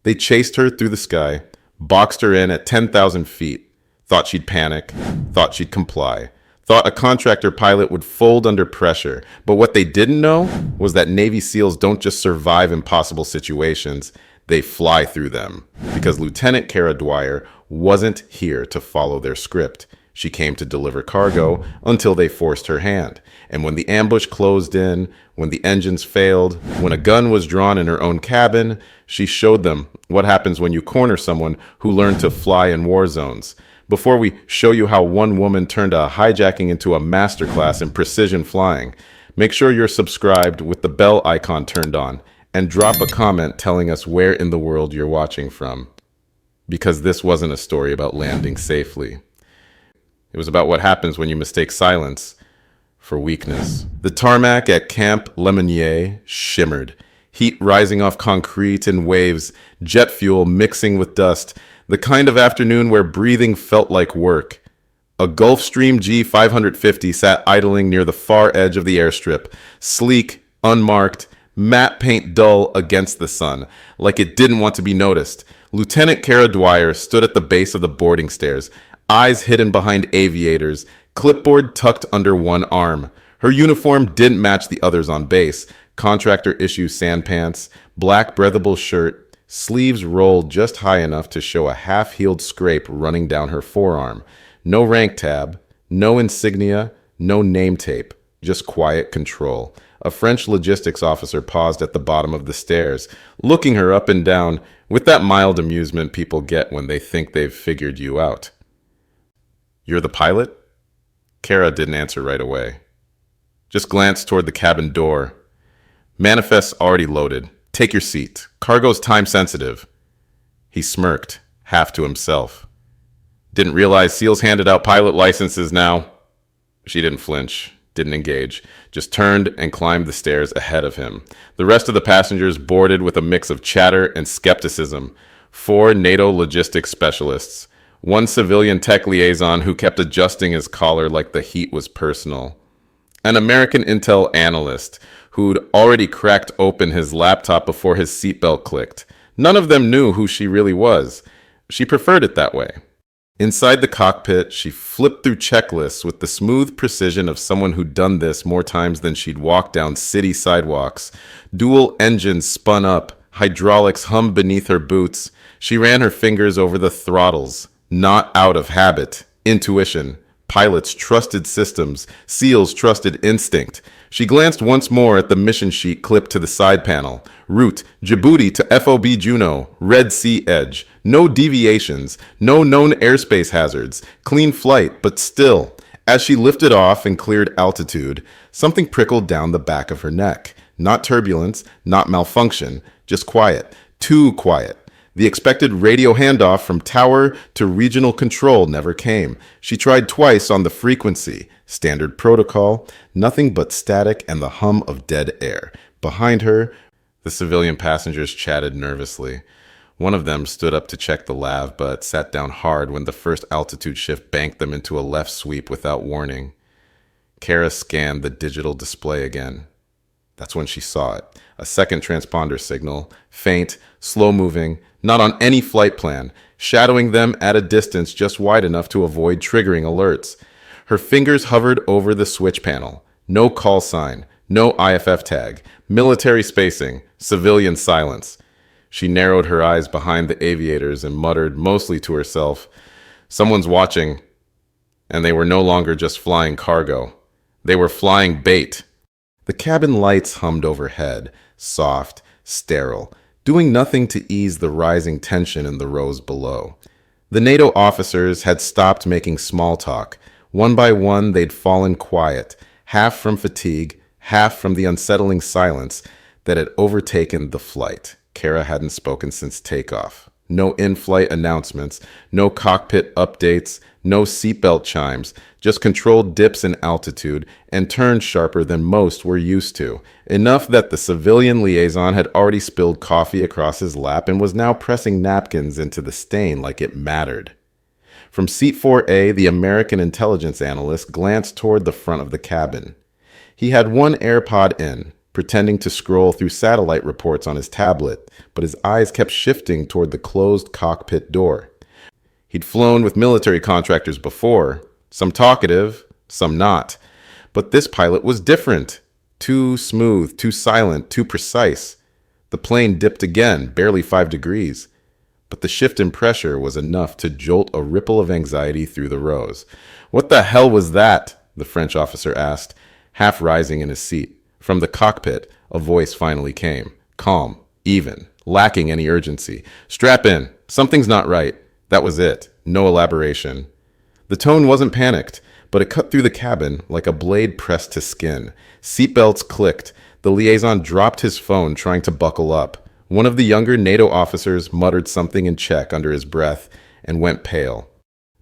They chased her through the sky, boxed her in at 10,000 feet, thought she'd panic, thought she'd comply, thought a contractor pilot would fold under pressure. But what they didn't know was that Navy SEALs don't just survive impossible situations, they fly through them. Because Lieutenant Kara Dwyer wasn't here to follow their script. She came to deliver cargo until they forced her hand. And when the ambush closed in, when the engines failed, when a gun was drawn in her own cabin, she showed them what happens when you corner someone who learned to fly in war zones. Before we show you how one woman turned a hijacking into a masterclass in precision flying, make sure you're subscribed with the bell icon turned on and drop a comment telling us where in the world you're watching from. Because this wasn't a story about landing safely. It was about what happens when you mistake silence for weakness. The tarmac at Camp Lemonnier shimmered, heat rising off concrete in waves, jet fuel mixing with dust, the kind of afternoon where breathing felt like work. A Gulfstream G550 sat idling near the far edge of the airstrip, sleek, unmarked, matte paint dull against the sun, like it didn't want to be noticed. Lieutenant Kara Dwyer stood at the base of the boarding stairs, eyes hidden behind aviators, clipboard tucked under one arm. Her uniform didn't match the others on base. Contractor issue sandpants, black breathable shirt, sleeves rolled just high enough to show a half-healed scrape running down her forearm. No rank tab, no insignia, no name tape, just quiet control. A French logistics officer paused at the bottom of the stairs, looking her up and down with that mild amusement people get when they think they've figured you out. "You're the pilot?" Kara didn't answer right away. Just glanced toward the cabin door. "Manifest's already loaded. Take your seat. Cargo's time sensitive." He smirked, half to himself. "Didn't realize SEALs handed out pilot licenses now." She didn't flinch, didn't engage, just turned and climbed the stairs ahead of him. The rest of the passengers boarded with a mix of chatter and skepticism. 4 NATO logistics specialists. 1 civilian tech liaison who kept adjusting his collar like the heat was personal. An American intel analyst who'd already cracked open his laptop before his seatbelt clicked. None of them knew who she really was. She preferred it that way. Inside the cockpit, she flipped through checklists with the smooth precision of someone who'd done this more times than she'd walked down city sidewalks. Dual engines spun up, hydraulics hummed beneath her boots. She ran her fingers over the throttles. Not out of habit, intuition, pilots trusted systems, SEALs trusted instinct. She glanced once more at the mission sheet clipped to the side panel. Route, Djibouti to FOB Juneau, Red Sea edge. No deviations, no known airspace hazards. Clean flight, but still. As she lifted off and cleared altitude, something prickled down the back of her neck. Not turbulence, not malfunction, just quiet. Too quiet. The expected radio handoff from tower to regional control never came. She tried twice on the frequency. Standard protocol, nothing but static and the hum of dead air. Behind her, the civilian passengers chatted nervously. One of them stood up to check the lav, but sat down hard when the first altitude shift banked them into a left sweep without warning. Kara scanned the digital display again. That's when she saw it. A second transponder signal, faint, slow-moving, not on any flight plan, shadowing them at a distance just wide enough to avoid triggering alerts. Her fingers hovered over the switch panel. No call sign, no IFF tag, military spacing, civilian silence. She narrowed her eyes behind the aviators and muttered, mostly to herself, "Someone's watching." And they were no longer just flying cargo. They were flying bait. The cabin lights hummed overhead, soft, sterile, doing nothing to ease the rising tension in the rows below. The NATO officers had stopped making small talk. One by one, they'd fallen quiet, half from fatigue, half from the unsettling silence that had overtaken the flight. Kara hadn't spoken since takeoff. No in-flight announcements, no cockpit updates, no seatbelt chimes, just controlled dips in altitude and turns sharper than most were used to. Enough that the civilian liaison had already spilled coffee across his lap and was now pressing napkins into the stain like it mattered. From seat 4A, the American intelligence analyst glanced toward the front of the cabin. He had one AirPod in, pretending to scroll through satellite reports on his tablet, but his eyes kept shifting toward the closed cockpit door. He'd flown with military contractors before, some talkative, some not. But this pilot was different. Too smooth, too silent, too precise. The plane dipped again, barely 5 degrees. But the shift in pressure was enough to jolt a ripple of anxiety through the rows. "What the hell was that?" the French officer asked, half rising in his seat. From the cockpit, a voice finally came. Calm, even, lacking any urgency. "Strap in. Something's not right." That was it. No elaboration. The tone wasn't panicked, but it cut through the cabin like a blade pressed to skin. Seatbelts clicked. The liaison dropped his phone, trying to buckle up. One of the younger NATO officers muttered something in Czech under his breath and went pale.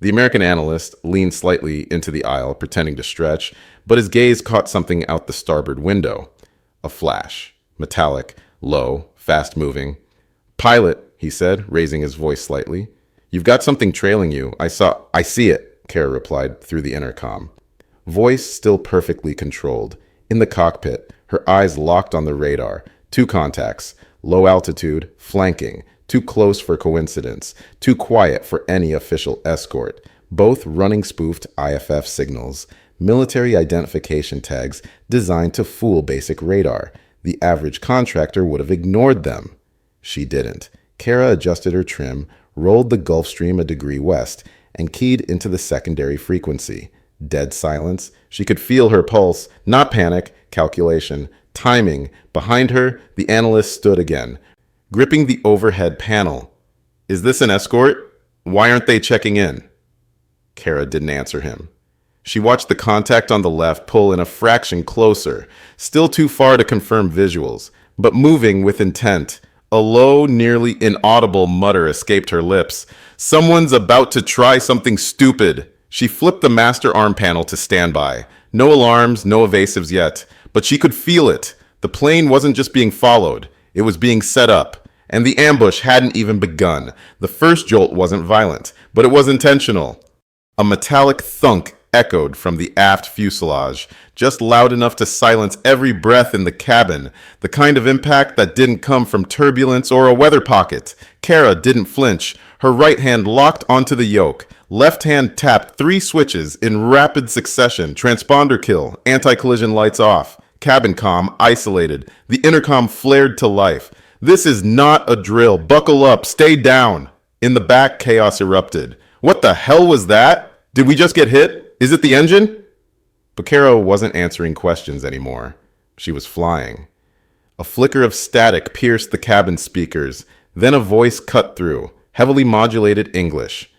The American analyst leaned slightly into the aisle, pretending to stretch, but his gaze caught something out the starboard window. A flash. Metallic, low, fast-moving. "Pilot," he said, raising his voice slightly. "You've got something trailing you. I see it," Kara replied through the intercom. Voice still perfectly controlled. In the cockpit, her eyes locked on the radar. 2 contacts. Low altitude, flanking. Too close for coincidence. Too quiet for any official escort. Both running spoofed IFF signals. Military identification tags designed to fool basic radar. The average contractor would have ignored them. She didn't. Kara adjusted her trim, rolled the Gulfstream a degree west, and keyed into the secondary frequency. Dead silence. She could feel her pulse, not panic, calculation, timing. Behind her, the analyst stood again, gripping the overhead panel. "Is this an escort? Why aren't they checking in?" Kara didn't answer him. She watched the contact on the left pull in a fraction closer, still too far to confirm visuals, but moving with intent. A low, nearly inaudible mutter escaped her lips. "Someone's about to try something stupid." She flipped the master arm panel to standby. No alarms, no evasives yet, but she could feel it. The plane wasn't just being followed, it was being set up. And the ambush hadn't even begun. The first jolt wasn't violent, but it was intentional. A metallic thunk echoed from the aft fuselage, just loud enough to silence every breath in the cabin, the kind of impact that didn't come from turbulence or a weather pocket. Kara didn't flinch. Her right hand locked onto the yoke. Left hand tapped 3 switches in rapid succession. Transponder kill, anti-collision lights off. Cabin comm isolated. The intercom flared to life. "This is not a drill. Buckle up. Stay down." In the back, chaos erupted. "What the hell was that? Did we just get hit? Is it the engine?" But Kara wasn't answering questions anymore. She was flying. A flicker of static pierced the cabin speakers. Then a voice cut through, heavily modulated English.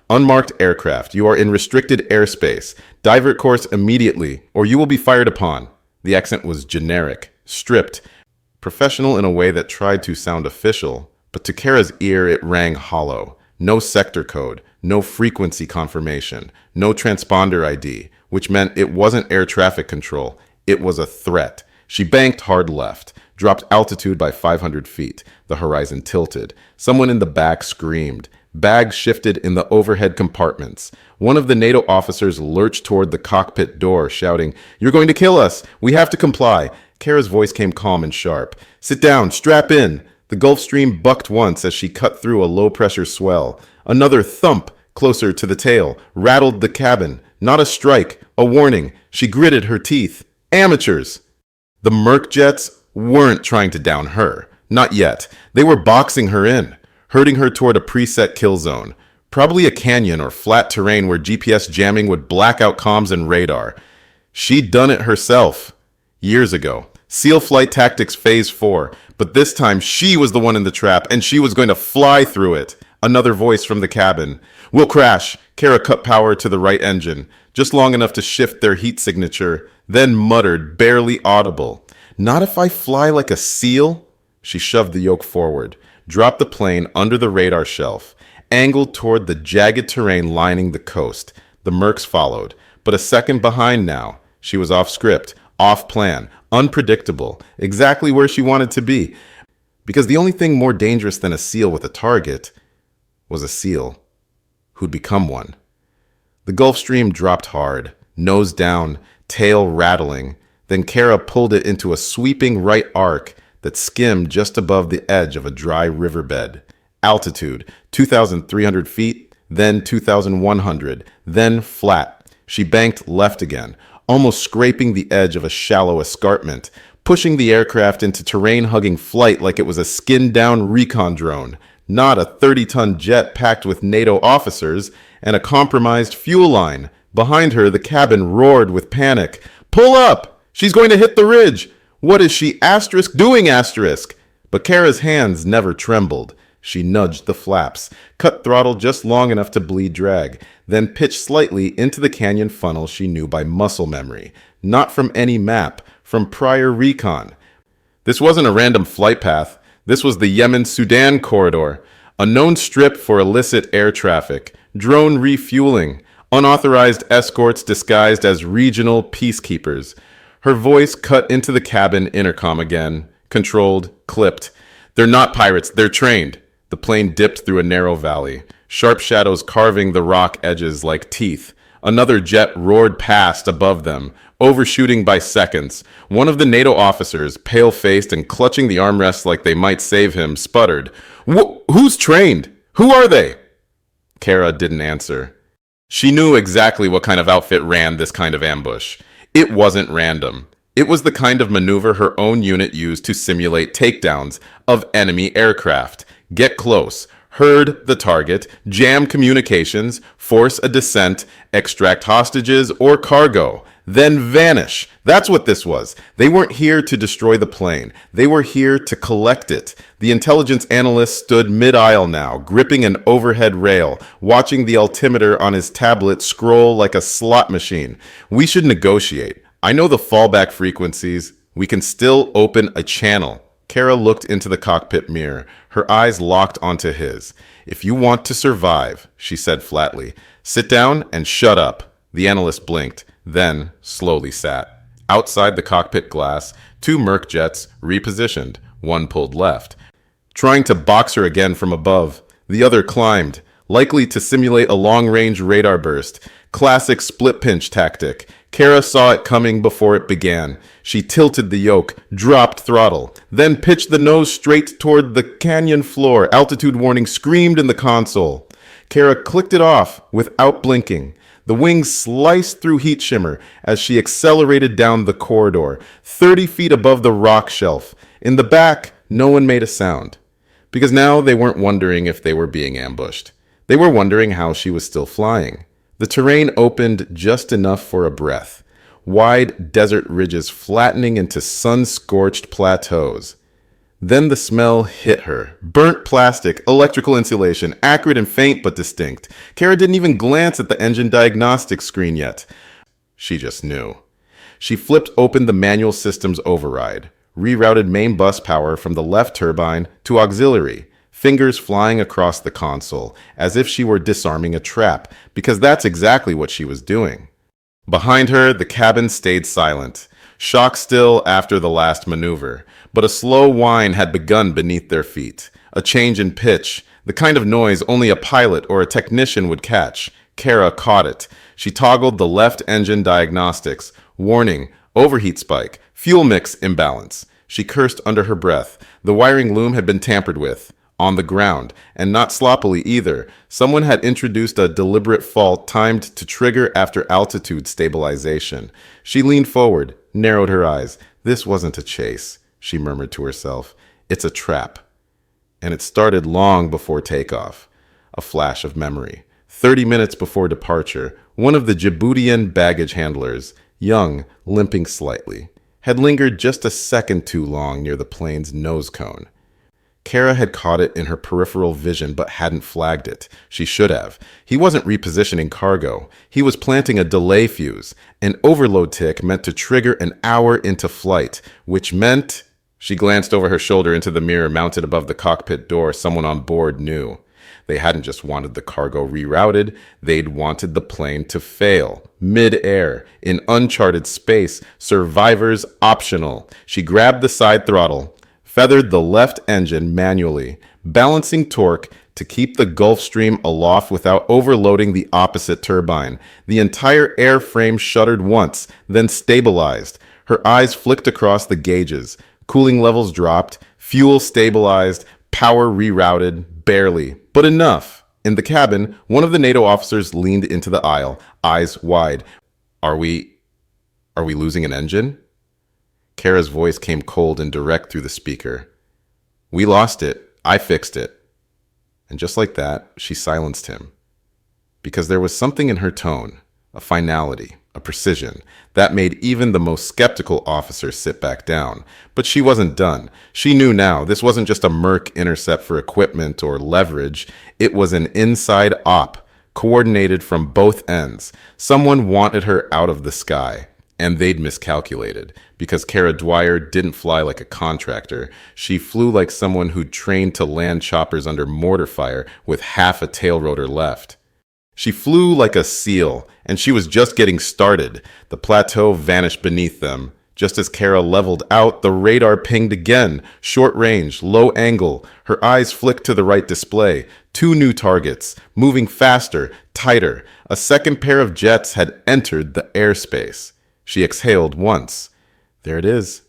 "Unmarked aircraft, you are in restricted airspace. Divert course immediately, or you will be fired upon." The accent was generic, stripped, professional in a way that tried to sound official, but to Kara's ear it rang hollow. No sector code, no frequency confirmation, no transponder ID, which meant it wasn't air traffic control. It was a threat. She banked hard left, dropped altitude by 500 feet. The horizon tilted. Someone in the back screamed. Bags shifted in the overhead compartments. One of the NATO officers lurched toward the cockpit door, shouting, "You're going to kill us! We have to comply!" Kara's voice came calm and sharp. "Sit down, strap in!" The Gulfstream bucked once as she cut through a low-pressure swell. Another thump, closer to the tail, rattled the cabin. Not a strike, a warning. She gritted her teeth. Amateurs! The Merc jets weren't trying to down her. Not yet. They were boxing her in, herding her toward a preset kill zone. Probably a canyon or flat terrain where GPS jamming would black out comms and radar. She'd done it herself. Years ago. SEAL Flight Tactics Phase 4. But this time she was the one in the trap, and she was going to fly through it. Another voice from the cabin. "We'll crash." Kara cut power to the right engine, just long enough to shift their heat signature, then muttered, barely audible. "Not if I fly like a SEAL?" She shoved the yoke forward, dropped the plane under the radar shelf, angled toward the jagged terrain lining the coast. The Mercs followed, but a second behind now. She was off script, off plan, unpredictable, exactly where she wanted to be. Because the only thing more dangerous than a SEAL with a target was a SEAL who'd become one. The Gulfstream dropped hard, nose down, tail rattling. Then Kara pulled it into a sweeping right arc that skimmed just above the edge of a dry riverbed. Altitude, 2,300 feet, then 2,100, then flat. She banked left again, almost scraping the edge of a shallow escarpment, pushing the aircraft into terrain-hugging flight like it was a skinned-down recon drone, not a 30-ton jet packed with NATO officers and a compromised fuel line. Behind her, the cabin roared with panic. "Pull up! She's going to hit the ridge! What is she doing? But Kara's hands never trembled. She nudged the flaps, cut throttle just long enough to bleed drag, then pitched slightly into the canyon funnel she knew by muscle memory, not from any map, from prior recon. This wasn't a random flight path. This was the Yemen-Sudan corridor, a known strip for illicit air traffic, drone refueling, unauthorized escorts disguised as regional peacekeepers. Her voice cut into the cabin intercom again, controlled, clipped. "They're not pirates, they're trained." The plane dipped through a narrow valley, sharp shadows carving the rock edges like teeth. Another jet roared past above them, overshooting by seconds. One of the NATO officers, pale-faced and clutching the armrests like they might save him, sputtered, "Who's trained? Who are they?" Kara didn't answer. She knew exactly what kind of outfit ran this kind of ambush. It wasn't random. It was the kind of maneuver her own unit used to simulate takedowns of enemy aircraft. Get close, herd the target, jam communications, force a descent, extract hostages or cargo, then vanish. That's what this was. They weren't here to destroy the plane. They were here to collect it. The intelligence analyst stood mid-aisle now, gripping an overhead rail, watching the altimeter on his tablet scroll like a slot machine. "We should negotiate. I know the fallback frequencies. We can still open a channel." Kara looked into the cockpit mirror, her eyes locked onto his. "If you want to survive," she said flatly, "sit down and shut up." The analyst blinked, then slowly sat. Outside the cockpit glass, two Merc jets repositioned, one pulled left, trying to box her again from above. The other climbed, likely to simulate a long-range radar burst. Classic split-pinch tactic. Kara saw it coming before it began. She tilted the yoke, dropped throttle, then pitched the nose straight toward the canyon floor. Altitude warning screamed in the console. Kara clicked it off without blinking. The wings sliced through heat shimmer as she accelerated down the corridor, 30 feet above the rock shelf. In the back, no one made a sound. Because now they weren't wondering if they were being ambushed. They were wondering how she was still flying. The terrain opened just enough for a breath. Wide desert ridges flattening into sun-scorched plateaus. Then the smell hit her. Burnt plastic, electrical insulation, acrid and faint but distinct. Kara didn't even glance at the engine diagnostic screen yet. She just knew. She flipped open the manual system's override, rerouted main bus power from the left turbine to auxiliary, fingers flying across the console, as if she were disarming a trap, because that's exactly what she was doing. Behind her, the cabin stayed silent, shock still after the last maneuver, but a slow whine had begun beneath their feet, a change in pitch, the kind of noise only a pilot or a technician would catch. Kara caught it. She toggled the left engine diagnostics. Warning, overheat spike, fuel mix imbalance. She cursed under her breath. The wiring loom had been tampered with. On the ground, and not sloppily either. Someone had introduced a deliberate fault timed to trigger after altitude stabilization. She leaned forward, narrowed her eyes. "This wasn't a chase," she murmured to herself. "It's a trap." And it started long before takeoff. A flash of memory. 30 minutes before departure, one of the Djiboutian baggage handlers, young, limping slightly, had lingered just a second too long near the plane's nose cone. Kara had caught it in her peripheral vision but hadn't flagged it. She should have. He wasn't repositioning cargo. He was planting a delay fuse, an overload tick meant to trigger an hour into flight, which meant... She glanced over her shoulder into the mirror mounted above the cockpit door. Someone on board knew. They hadn't just wanted the cargo rerouted, they'd wanted the plane to fail. Mid-air, in uncharted space, survivors optional. She grabbed the side throttle, feathered the left engine manually, balancing torque to keep the Gulf Stream aloft without overloading the opposite turbine. The entire airframe shuddered once, then stabilized. Her eyes flicked across the gauges. Cooling levels dropped, fuel stabilized, power rerouted, barely, but enough. In the cabin, one of the NATO officers leaned into the aisle, eyes wide. Are we losing an engine? Kara's voice came cold and direct through the speaker. We lost it. I fixed it. And just like that, she silenced him. Because there was something in her tone, a finality, a precision, that made even the most skeptical officer sit back down. But she wasn't done. She knew now this wasn't just a Merc intercept for equipment or leverage. It was an inside op, coordinated from both ends. Someone wanted her out of the sky. And they'd miscalculated, because Kara Dwyer didn't fly like a contractor. She flew like someone who'd trained to land choppers under mortar fire with half a tail rotor left. She flew like a seal, and she was just getting started. The plateau vanished beneath them. Just as Kara leveled out, the radar pinged again. Short range, low angle. Her eyes flicked to the right display. 2 new targets, moving faster, tighter. A second pair of jets had entered the airspace. She exhaled once. There it is.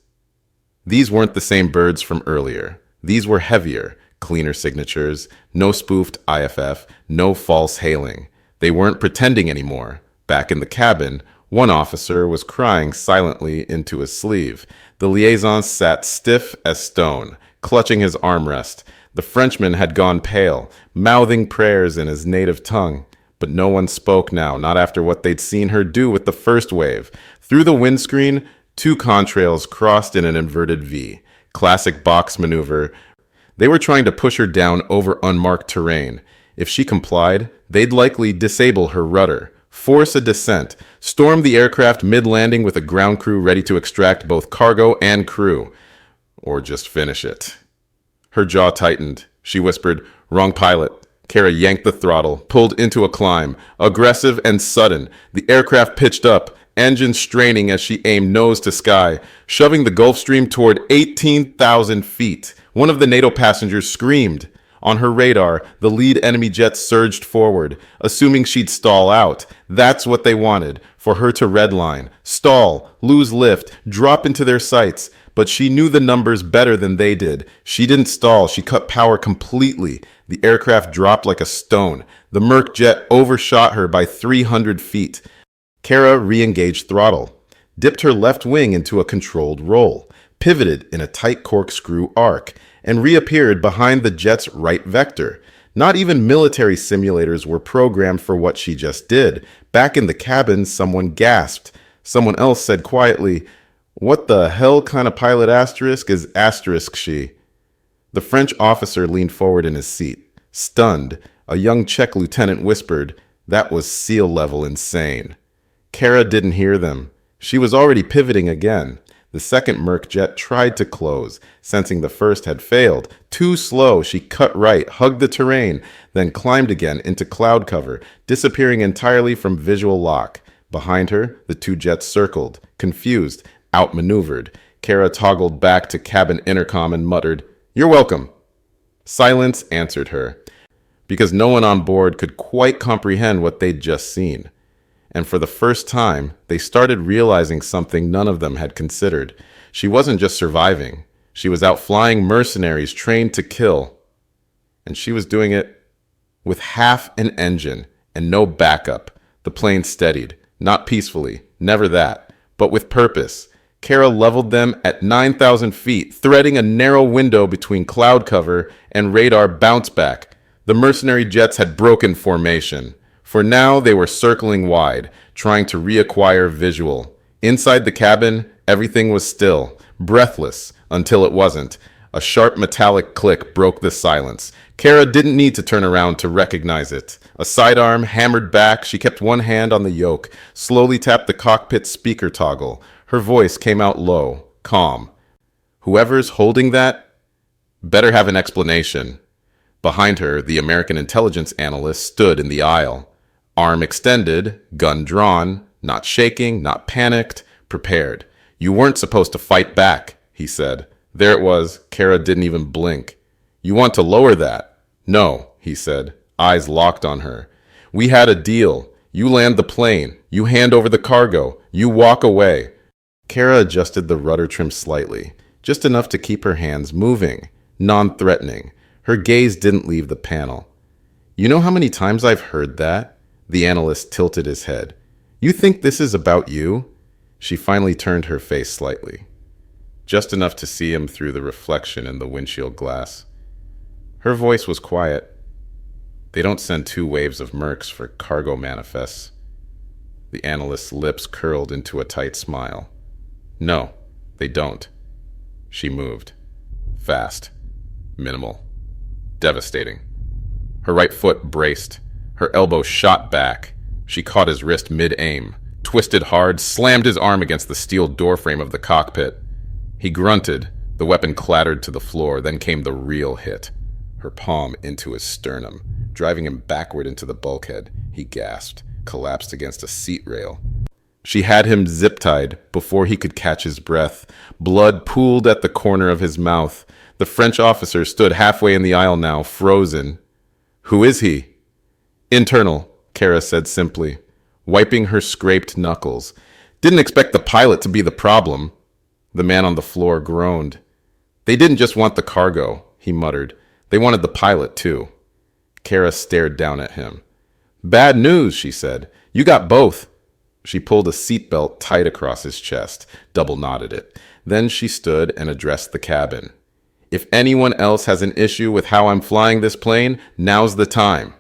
These weren't the same birds from earlier. These were heavier, cleaner signatures, no spoofed IFF, no false hailing. They weren't pretending anymore. Back in the cabin, one officer was crying silently into his sleeve. The liaison sat stiff as stone, clutching his armrest. The Frenchman had gone pale, mouthing prayers in his native tongue. But no one spoke now, not after what they'd seen her do with the first wave. Through the windscreen, 2 contrails crossed in an inverted V. Classic box maneuver. They were trying to push her down over unmarked terrain. If she complied, they'd likely disable her rudder, force a descent, storm the aircraft mid-landing with a ground crew ready to extract both cargo and crew. Or just finish it. Her jaw tightened. She whispered, "Wrong pilot." Kara yanked the throttle, pulled into a climb, aggressive and sudden. The aircraft pitched up, engine straining as she aimed nose to sky, shoving the Gulf Stream toward 18,000 feet. One of the NATO passengers screamed. On her radar, the lead enemy jet surged forward, assuming she'd stall out. That's what they wanted, for her to redline, stall, lose lift, drop into their sights. But she knew the numbers better than they did. She didn't stall, she cut power completely. The aircraft dropped like a stone. The Merc jet overshot her by 300 feet. Kara re-engaged throttle, dipped her left wing into a controlled roll, pivoted in a tight corkscrew arc, and reappeared behind the jet's right vector. Not even military simulators were programmed for what she just did. Back in the cabin, someone gasped. Someone else said quietly, "What the hell kind of pilot asterisk is asterisk she?" The French officer leaned forward in his seat. Stunned, a young Czech lieutenant whispered, "That was SEAL-level insane." Kara didn't hear them. She was already pivoting again. The second Merc jet tried to close, sensing the first had failed. Too slow, she cut right, hugged the terrain, then climbed again into cloud cover, disappearing entirely from visual lock. Behind her, the 2 jets circled, confused, outmaneuvered. Kara toggled back to cabin intercom and muttered, "You're welcome." Silence answered her, because no one on board could quite comprehend what they'd just seen. And for the first time, they started realizing something none of them had considered. She wasn't just surviving. She was out flying mercenaries trained to kill. And she was doing it with half an engine and no backup. The plane steadied, not peacefully, never that, but with purpose. Kara leveled them at 9,000 feet, threading a narrow window between cloud cover and radar bounce back. The mercenary jets had broken formation. For now, they were circling wide, trying to reacquire visual. Inside the cabin, everything was still, breathless, until it wasn't. A sharp metallic click broke the silence. Kara didn't need to turn around to recognize it. A sidearm hammered back. She kept one hand on the yoke, slowly tapped the cockpit speaker toggle. Her voice came out low, calm. "Whoever's holding that better have an explanation." Behind her, the American intelligence analyst stood in the aisle. Arm extended, gun drawn, not shaking, not panicked, prepared. "You weren't supposed to fight back," he said. There it was. Kara didn't even blink. "You want to lower that?" "No," he said, eyes locked on her. "We had a deal. You land the plane. You hand over the cargo. You walk away." Kara adjusted the rudder trim slightly, just enough to keep her hands moving, non-threatening. Her gaze didn't leave the panel. You know how many times I've heard that? The analyst tilted his head. You think this is about you? She finally turned her face slightly, just enough to see him through the reflection in the windshield glass. Her voice was quiet. They don't send 2 waves of mercs for cargo manifests. The analyst's lips curled into a tight smile. No, they don't. She moved. Fast. Minimal. Devastating. Her right foot braced. Her elbow shot back. She caught his wrist mid-aim, twisted hard, slammed his arm against the steel doorframe of the cockpit. He grunted. The weapon clattered to the floor. Then came the real hit. Her palm into his sternum, driving him backward into the bulkhead. He gasped, collapsed against a seat rail. She had him zip-tied before he could catch his breath. Blood pooled at the corner of his mouth. The French officer stood halfway in the aisle now, frozen. Who is he? Internal, Kara said simply, wiping her scraped knuckles. Didn't expect the pilot to be the problem. The man on the floor groaned. They didn't just want the cargo, he muttered. They wanted the pilot, too. Kara stared down at him. Bad news, she said. You got both. She pulled a seatbelt tight across his chest, double knotted it. Then she stood and addressed the cabin. If anyone else has an issue with how I'm flying this plane, now's the time.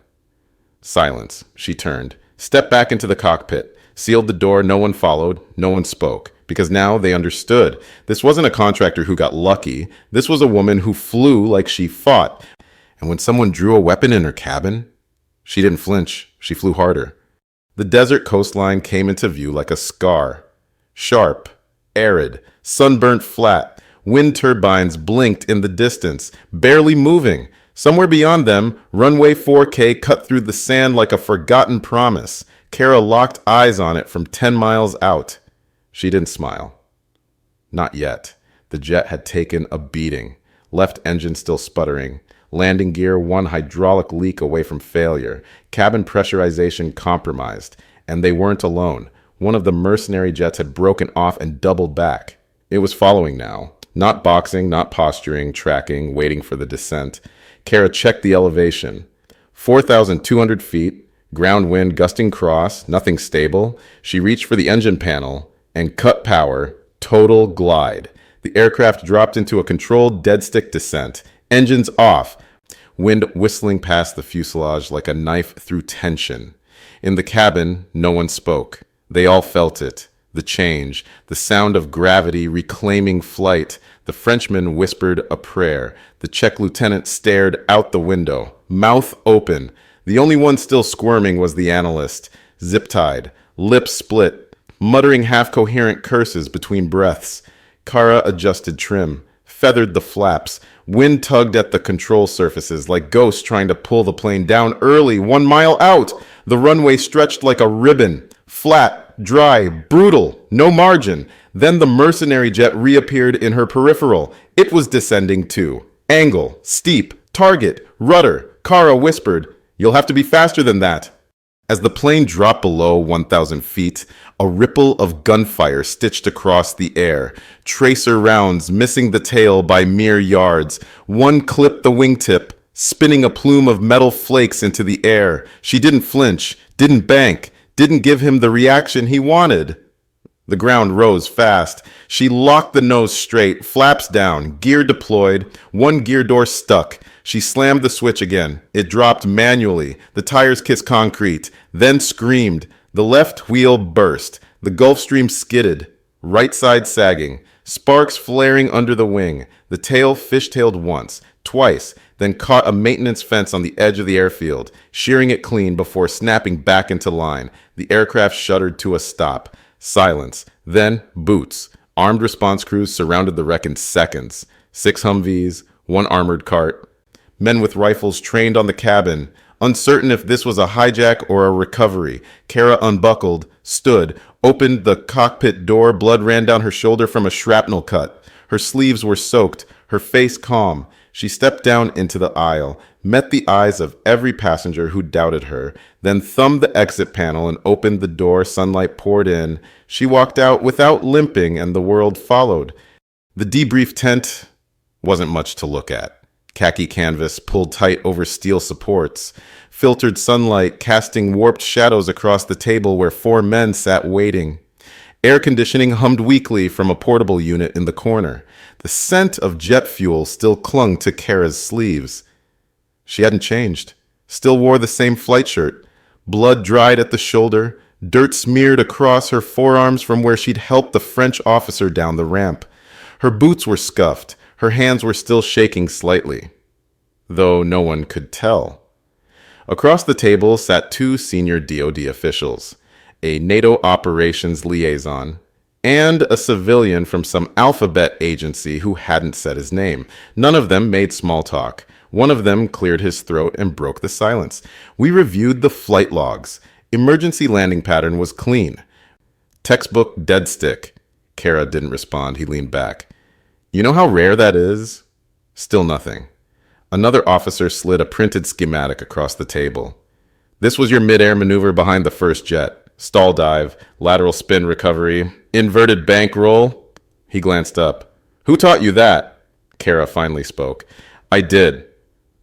Silence. She turned, stepped back into the cockpit, sealed the door. No one followed. No one spoke. Because now they understood. This wasn't a contractor who got lucky. This was a woman who flew like she fought. And when someone drew a weapon in her cabin, she didn't flinch. She flew harder. The desert coastline came into view like a scar. Sharp, arid, sunburnt flat. Wind turbines blinked in the distance, barely moving. Somewhere beyond them, runway 4K cut through the sand like a forgotten promise. Kara locked eyes on it from 10 miles out. She didn't smile. Not yet. The jet had taken a beating. Left engine still sputtering. Landing gear 1 hydraulic leak away from failure. Cabin pressurization compromised. And they weren't alone. One of the mercenary jets had broken off and doubled back. It was following now. Not boxing, not posturing, tracking, waiting for the descent. Kara checked the elevation. 4,200 feet. Ground wind gusting cross. Nothing stable. She reached for the engine panel and cut power. Total glide. The aircraft dropped into a controlled dead-stick descent. Engines off. Wind whistling past the fuselage like a knife through tension. In the cabin, no one spoke. They all felt it. The change, the sound of gravity reclaiming flight. The Frenchman whispered a prayer. The Czech lieutenant stared out the window, mouth open. The only one still squirming was the analyst, zip-tied, lips split, muttering half-coherent curses between breaths. Kara adjusted trim, feathered the flaps. Wind tugged at the control surfaces like ghosts trying to pull the plane down early, 1 mile out. The runway stretched like a ribbon, flat, dry, brutal, no margin. Then the mercenary jet reappeared in her peripheral. It was descending too. Angle, steep, target, rudder. Kara whispered, "You'll have to be faster than that." As the plane dropped below 1,000 feet, a ripple of gunfire stitched across the air. Tracer rounds missing the tail by mere yards. One clipped the wingtip, spinning a plume of metal flakes into the air. She didn't flinch, didn't bank, didn't give him the reaction he wanted. The ground rose fast. She locked the nose straight, flaps down, gear deployed. One gear door stuck. She slammed the switch again. It dropped manually. The tires kissed concrete, then screamed. The left wheel burst. The Gulfstream skidded, right side sagging, sparks flaring under the wing. The tail fishtailed once, twice, then caught a maintenance fence on the edge of the airfield, shearing it clean before snapping back into line. The aircraft shuddered to a stop. Silence. Then boots. Armed response crews surrounded the wreck in seconds. 6 Humvees, 1 armored cart. Men with rifles trained on the cabin. Uncertain if this was a hijack or a recovery, Kara unbuckled, stood, opened the cockpit door. Blood ran down her shoulder from a shrapnel cut. Her sleeves were soaked, her face calm. She stepped down into the aisle, met the eyes of every passenger who doubted her, then thumbed the exit panel and opened the door. Sunlight poured in. She walked out without limping, and the world followed. The debrief tent wasn't much to look at. Khaki canvas pulled tight over steel supports, filtered sunlight casting warped shadows across the table where 4 men sat waiting. Air conditioning hummed weakly from a portable unit in the corner. The scent of jet fuel still clung to Kara's sleeves. She hadn't changed, still wore the same flight shirt. Blood dried at the shoulder, dirt smeared across her forearms from where she'd helped the French officer down the ramp. Her boots were scuffed, her hands were still shaking slightly, though no one could tell. Across the table sat 2 senior DoD officials, a NATO operations liaison, and a civilian from some alphabet agency who hadn't said his name. None of them made small talk. One of them cleared his throat and broke the silence. We reviewed the flight logs. Emergency landing pattern was clean. Textbook dead stick. Kara didn't respond. He leaned back. You know how rare that is? Still nothing. Another officer slid a printed schematic across the table. This was your midair maneuver behind the first jet. Stall dive, lateral spin recovery, inverted bank roll. He glanced up. Who taught you that? Kara finally spoke. I did.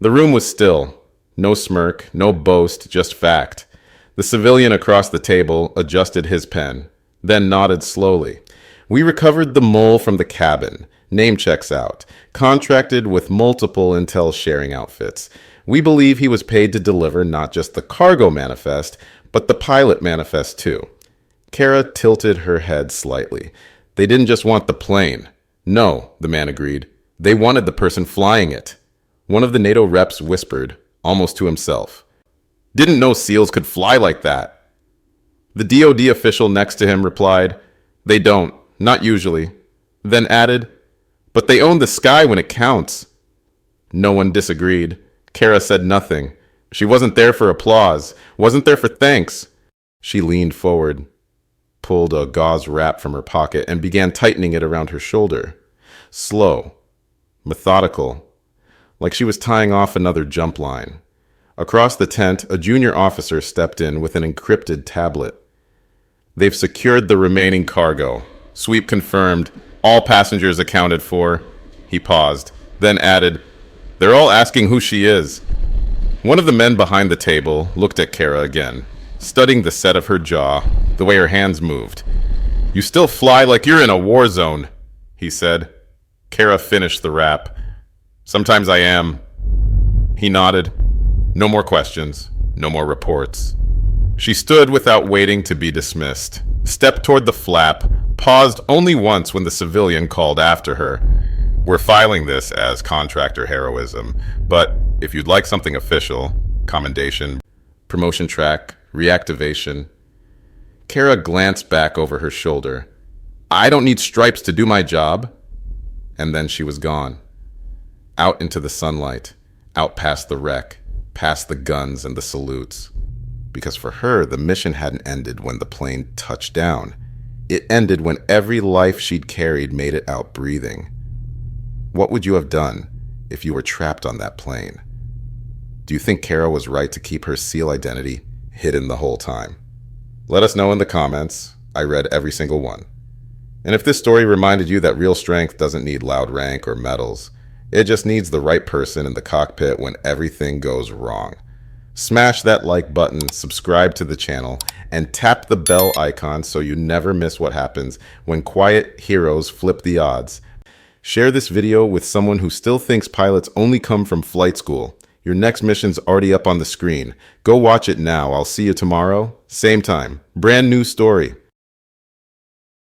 The room was still. No smirk, no boast, just fact. The civilian across the table adjusted his pen, then nodded slowly. We recovered the mole from the cabin. Name checks out. Contracted with multiple intel sharing outfits. We believe he was paid to deliver not just the cargo manifest, but the pilot manifest too. Kara tilted her head slightly. They didn't just want the plane. No, the man agreed. They wanted the person flying it. One of the NATO reps whispered, almost to himself. Didn't know SEALs could fly like that. The DoD official next to him replied, They don't, not usually. Then added, But they own the sky when it counts. No one disagreed. Kara said nothing. She wasn't there for applause, wasn't there for thanks. She leaned forward, pulled a gauze wrap from her pocket, and began tightening it around her shoulder. Slow, methodical, like she was tying off another jump line. Across the tent, a junior officer stepped in with an encrypted tablet. They've secured the remaining cargo. Sweep confirmed. All passengers accounted for. He paused, then added, They're all asking who she is. One of the men behind the table looked at Kara again, studying the set of her jaw, the way her hands moved. You still fly like you're in a war zone, he said. Kara finished the wrap. Sometimes I am. He nodded. No more questions, no more reports. She stood without waiting to be dismissed, stepped toward the flap, paused only once when the civilian called after her. We're filing this as contractor heroism, but if you'd like something official, commendation, promotion track, reactivation. Kara glanced back over her shoulder. I don't need stripes to do my job. And then she was gone. Out into the sunlight, out past the wreck, past the guns and the salutes. Because for her, the mission hadn't ended when the plane touched down. It ended when every life she'd carried made it out breathing. What would you have done if you were trapped on that plane? Do you think Kara was right to keep her SEAL identity hidden the whole time? Let us know in the comments. I read every single one. And if this story reminded you that real strength doesn't need loud rank or medals, it just needs the right person in the cockpit when everything goes wrong. Smash that like button, subscribe to the channel, and tap the bell icon so you never miss what happens when quiet heroes flip the odds. Share this video with someone who still thinks pilots only come from flight school. Your next mission's already up on the screen. Go watch it now. I'll see you tomorrow, same time. Brand new story.